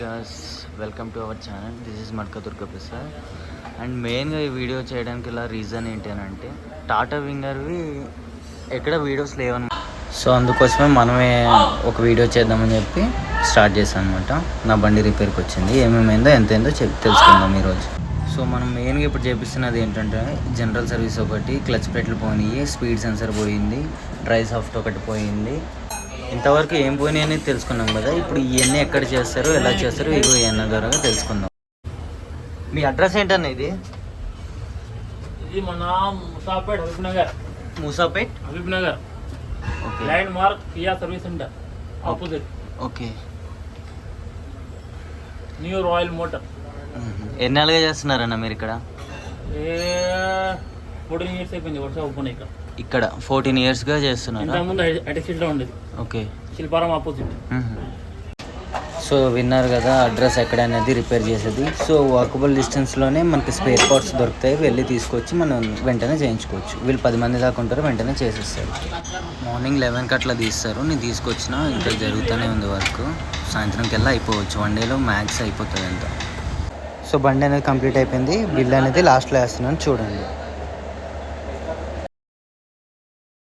Yes, welcome to our channel. This is matka Durga Prasad. And మెయిన్గా ఈ video చేయడానికి ఇలా రీజన్ ఏంటి అని అంటే టాటా వింగర్వి ఎక్కడ వీడియోస్ లేవని, సో అందుకోసమే మనమే ఒక వీడియో చేద్దామని చెప్పి స్టార్ట్ చేశాను అనమాట. నా బండి రిపేర్కి వచ్చింది, ఏమేమైందో ఎంతైందో తెలుసుకుందాం ఈరోజు. సో మనం మెయిన్గా ఇప్పుడు చేపిస్తున్నది ఏంటంటే జనరల్ సర్వీస్ ఒకటి, క్లచ్ ప్లేట్లు పోయినాయి, స్పీడ్ సెన్సర్ పోయింది, డ్రై సాఫ్ట్ ఒకటి పోయింది. ఇంతవరకు ఏం పోయినాయి అనేది తెలుసుకున్నాం కదా. ఇప్పుడు ఇవన్నీ ఎక్కడ చేస్తారు, ఎలా చేస్తారు, ఇగో ఇవన్నీ ద్వారా తెలుసుకుందాం. మీ అడ్రస్ ఏంటన్నా? ఇది మన Moosapet Habib Nagar. Moosapet Habib Nagar. Okay. Landmark Kia service centre opposite. Okay. New royal motor. ఎన్నాళ్ళుగా చేస్తున్నారన్న మీరు ఇక్కడ? 14 years అయిపోయింది వర్షం ఓపెన్ ఇక్కడ. ఇక్కడ 14 yearsగా చేస్తున్నారా? ఇంతకుముందు ఐటెక్స్లో ఉండేది. ఓకే. శిల్పారాం ఆపోజిట్. సో విన్నారు కదా అడ్రస్ ఎక్కడ అనేది రిపేర్ చేసేది. సో వాకబుల్ డిస్టెన్స్లోనే మనకి స్పేర్ పార్ట్స్ దొరుకుతాయి, వెళ్ళి తీసుకొచ్చి మనం వెంటనే చేయించుకోవచ్చు. వీళ్ళు 10 మంది దాకా ఉంటారు, వెంటనే చేసేస్తారు. మార్నింగ్ 11కి అట్లా తీస్తారు, నేను తీసుకొచ్చిన. ఇంకా జరుగుతూనే ఉంది వర్క్. సాయంత్రంకి వెళ్ళి అయిపోవచ్చు, 1 dayలో మ్యాక్స్ అయిపోతుంది అంత. సో బండి అనేది కంప్లీట్ అయిపోయింది, బిల్ అనేది లాస్ట్లో వేస్తున్నాను చూడండి.